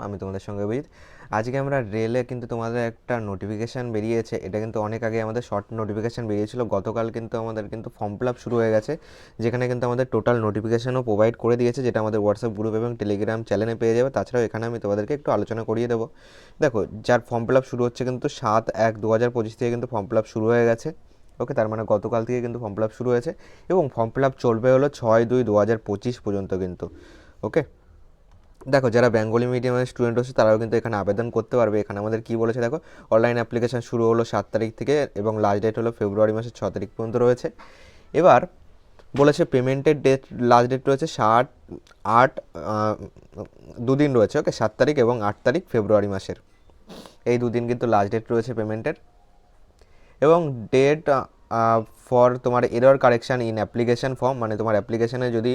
আমি তোমাদের সঙ্গে অভিজিৎ। আজকে আমরা রেলে কিন্তু তোমাদের একটা নোটিফিকেশান বেরিয়েছে, এটা কিন্তু অনেক আগে আমাদের শর্ট নোটিফিকেশান বেরিয়েছিল। গতকাল কিন্তু আমাদের কিন্তু ফর্ম ফিল আপ শুরু হয়ে গেছে, যেখানে কিন্তু আমাদের টোটাল নোটিফিকেশানও প্রোভাইড করে দিয়েছে, যেটা আমাদের হোয়াটসঅ্যাপ গ্রুপ এবং টেলিগ্রাম চ্যানেলে পেয়ে যাবে। তাছাড়াও এখানে আমি তোমাদেরকে একটু আলোচনা করিয়ে দেবো। দেখো, যার ফর্ম ফিল আপ শুরু হচ্ছে কিন্তু 7/1/2025 থেকে কিন্তু ফর্ম ফিল আপ শুরু হয়ে গেছে। ওকে, তার মানে গতকাল থেকে কিন্তু ফর্ম ফিল আপ শুরু হয়েছে এবং ফর্ম ফিল আপ চলবে হলো 6/2/2025 পর্যন্ত কিন্তু। ওকে, দেখো, যারা বেঙ্গলি মিডিয়ামের স্টুডেন্ট হচ্ছে তারাও কিন্তু এখানে আবেদন করতে পারবে। এখানে আমাদের কী বলেছে দেখো, অনলাইন অ্যাপ্লিকেশান শুরু হলো 7 তারিখ থেকে এবং লাস্ট ডেট হলো ফেব্রুয়ারি মাসের 6 তারিখ পর্যন্ত রয়েছে। এবার বলেছে পেমেন্টের ডেট, লাস্ট ডেট রয়েছে 7/8, দুদিন রয়েছে। ওকে, 7 তারিখ এবং 8 তারিখ ফেব্রুয়ারি মাসের, এই দুদিন কিন্তু লাস্ট ডেট রয়েছে পেমেন্টের। এবং ডেট ফর তোমার error correction in application form, মানে তোমার অ্যাপ্লিকেশানে যদি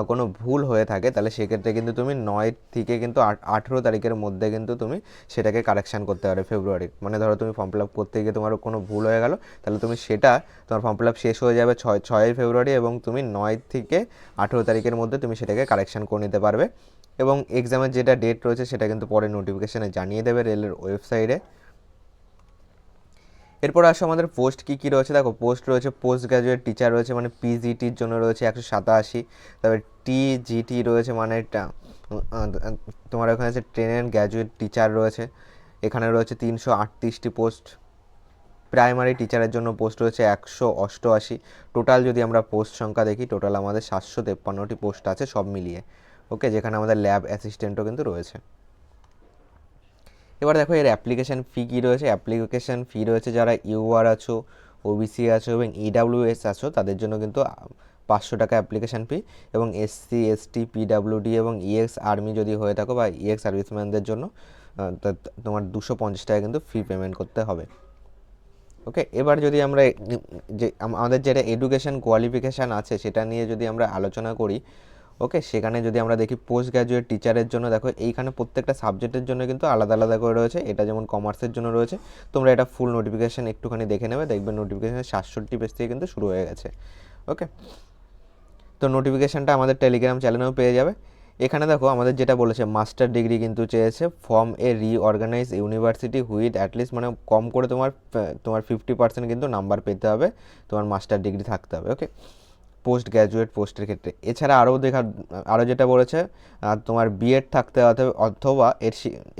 কোনো ভুল হয়ে থাকে তাহলে সেক্ষেত্রে কিন্তু তুমি 9 থেকে কিন্তু 18 তারিখের মধ্যে কিন্তু তুমি সেটাকে কারেকশান করতে পারবে ফেব্রুয়ারির। মানে ধরো তুমি ফর্ম ফিল আপ করতে গিয়ে তোমার কোনো ভুল হয়ে গেল, তাহলে তুমি সেটা, তোমার ফর্ম ফিল আপ শেষ হয়ে যাবে 6 ফেব্রুয়ারি এবং তুমি 9 থেকে 18 তারিখের মধ্যে তুমি সেটাকে কারেকশান করে নিতে পারবে। এবং এক্সামের যেটা ডেট রয়েছে সেটা কিন্তু পরে নোটিফিকেশানে জানিয়ে দেবে রেলের ওয়েবসাইটে। এরপর আসো আমাদের পোস্ট কী কী রয়েছে। দেখো, পোস্ট রয়েছে পোস্ট গ্র্যাজুয়েট টিচার রয়েছে, মানে পিজিটির জন্য রয়েছে 187। তারপরে টিজিটি রয়েছে, মানে তোমার ওখানে আছে ট্রেনের গ্র্যাজুয়েট টিচার রয়েছে, এখানে রয়েছে 338টি পোস্ট। প্রাইমারি টিচারের জন্য পোস্ট রয়েছে 188। টোটাল যদি আমরা পোস্ট সংখ্যা দেখি, টোটাল আমাদের 753টি পোস্ট আছে সব মিলিয়ে। ওকে, যেখানে আমাদের ল্যাব অ্যাসিস্ট্যান্টও কিন্তু রয়েছে। এবার দেখো, এর অ্যাপ্লিকেশান ফি কী রয়েছে। অ্যাপ্লিকেশান ফি রয়েছে যারা ইউআর আছো, ওবিসি আছো এবং ইডাব্লিউএস আছো তাদের জন্য কিন্তু 500 টাকা অ্যাপ্লিকেশান ফি, এবং এসসি এসটি পিডাব্লিউডি এবং ইএক্স আর্মি যদি হয়ে থাকো বা ইএক্স সার্ভিসম্যানদের জন্য তোমার 250 টাকা কিন্তু ফি পেমেন্ট করতে হবে। ওকে, এবার যদি আমরা যে আমাদের যেটা এডুকেশান কোয়ালিফিকেশান আছে সেটা নিয়ে যদি আমরা আলোচনা করি, ওকে, সেখানে যদি আমরা দেখি পোস্ট গ্র্যাজুয়েট টিচারের জন্য, দেখো এইখানে প্রত্যেকটা সাবজেক্টের জন্য কিন্তু আলাদা আলাদা করে রয়েছে। এটা যেমন কমার্সের জন্য রয়েছে, তোমরা এটা ফুল নোটিফিকেশান একটুখানি দেখে নেবে, দেখবে নোটিফিকেশান 67 পেজ থেকে কিন্তু শুরু হয়ে গেছে। ওকে, তো নোটিফিকেশানটা আমাদের টেলিগ্রাম চ্যানেলেও পেয়ে যাবে। এখানে দেখো আমাদের যেটা বলেছে, মাস্টার ডিগ্রি কিন্তু চেয়েছে from a reorganise university with at least, মানে কম করে তোমার 50% কিন্তু নাম্বার পেতে হবে, তোমার মাস্টার ডিগ্রি থাকতে হবে। ওকে, পোস্ট গ্র্যাজুয়েট পোস্টের ক্ষেত্রে। এছাড়া আরও যেটা বলেছে, তোমার বিএড থাকতে হবে অথবা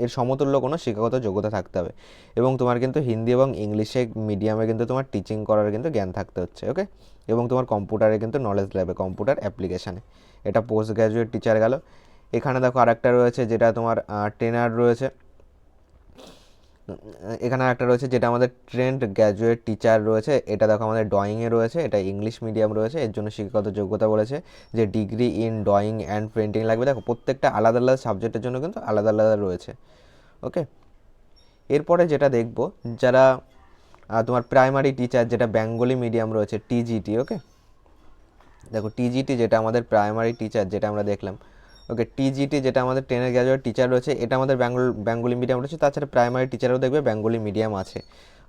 এর সমতুল্য কোনো শিক্ষাগত যোগ্যতা থাকতে হবে, এবং তোমার কিন্তু হিন্দি এবং ইংলিশে মিডিয়ামে কিন্তু তোমার টিচিং করার কিন্তু জ্ঞান থাকতে হচ্ছে। ওকে, এবং তোমার কম্পিউটারে কিন্তু নলেজ লাগবে, কম্পিউটার অ্যাপ্লিকেশানে। এটা পোস্ট গ্র্যাজুয়েট টিচার গেল। এখানে দেখো আরেকটা রয়েছে যেটা তোমার ট্রেনার রয়েছে। এখানে একটা রয়েছে যেটা আমাদের ট্রেন্ড গ্র্যাজুয়েট টিচার রয়েছে, এটা দেখো আমাদের ড্রয়িংয়ে রয়েছে, এটা ইংলিশ মিডিয়াম রয়েছে, এর জন্য শিক্ষাগত যোগ্যতা বলেছে যে degree in drawing and painting লাগবে। দেখো, প্রত্যেকটা আলাদা আলাদা সাবজেক্টের জন্য কিন্তু আলাদা আলাদা রয়েছে। ওকে, এরপরে যেটা দেখব, যারা তোমার প্রাইমারি টিচার যেটা বেঙ্গলি মিডিয়াম রয়েছে, টিজিটি। ওকে, দেখো টিজিটি যেটা আমাদের প্রাইমারি টিচার যেটা আমরা দেখলাম। ওকে, টিজিটি যেটা আমাদের টেনের গ্র্যাজুয়েট টিচার রয়েছে, এটা আমাদের বেঙ্গলি মিডিয়াম রয়েছে। তাছাড়া প্রাইমারি টিচারও দেখবে বেঙ্গলি মিডিয়াম আছে।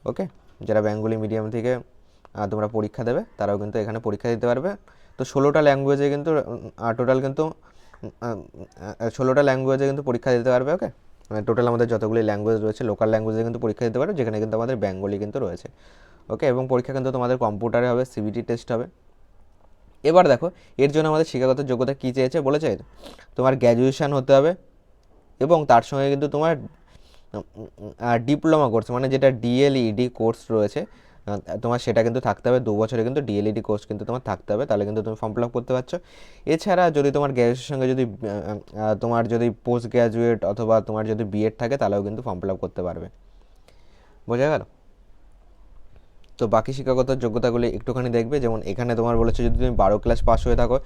ওকে, যারা বেঙ্গলি মিডিয়াম থেকে তোমরা পরীক্ষা দেবে তারাও কিন্তু এখানে পরীক্ষা দিতে পারবে। তো 16টা ল্যাঙ্গুয়েজে কিন্তু টোটাল কিন্তু 16টা ল্যাঙ্গুয়েজে কিন্তু পরীক্ষা দিতে পারবে। ওকে, মানে টোটাল আমাদের যতগুলি ল্যাঙ্গুয়েজ রয়েছে লোকাল ল্যাঙ্গুয়েজে কিন্তু পরীক্ষা দিতে পারবে, যেখানে কিন্তু আমাদের বেঙ্গলি কিন্তু রয়েছে। ওকে, এবং পরীক্ষা কিন্তু তোমাদের কম্পিউটারে হবে, সিবিটি টেস্ট হবে। এবার দেখো, এর জন্য আমাদের শিক্ষাগত যোগ্যতা কী চেয়েছে, বলেছে তোমার গ্র্যাজুয়েশান হতে হবে এবং তার সঙ্গে কিন্তু তোমার ডিপ্লোমা কোর্স, মানে যেটা ডিএলইডি কোর্স রয়েছে তোমার সেটা কিন্তু থাকতে হবে। 2 বছরে কিন্তু ডিএলইডি কোর্স কিন্তু তোমার থাকতে হবে, তাহলে কিন্তু তুমি ফর্ম ফিল আপ করতে পারছো। এছাড়া যদি তোমার গ্র্যাজুয়েশনের সঙ্গে যদি তোমার যদি পোস্ট গ্র্যাজুয়েট অথবা তোমার যদি বিএড থাকে তাহলেও কিন্তু ফর্ম ফিল আপ করতে পারবে। বোঝা গেল? তো বাকি শিক্ষাগত যোগ্যতাগুলি একটুখানি দেখবে, যেমন এখানে তোমার বলেছে যদি তুমি 12 ক্লাস পাস হয়ে থাকো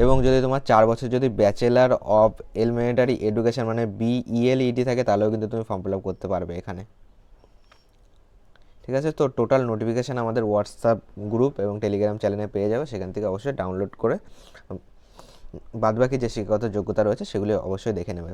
এবং যদি তোমার 4 বছর যদি ব্যাচেলার অফ এলিমেন্টারি এডুকেশন মানে বিইএলইডি থাকে তাহলেও কিন্তু তুমি ফর্ম ফিল আপ করতে পারবে এখানে। ঠিক আছে, তো টোটাল নোটিফিকেশান আমাদের হোয়াটসঅ্যাপ গ্রুপ এবং টেলিগ্রাম চ্যানেলে পেয়ে যাবে, সেখান থেকে অবশ্যই ডাউনলোড করে বাদবাকি যে শিক্ষাগত যোগ্যতা রয়েছে সেগুলি অবশ্যই দেখে নেবে।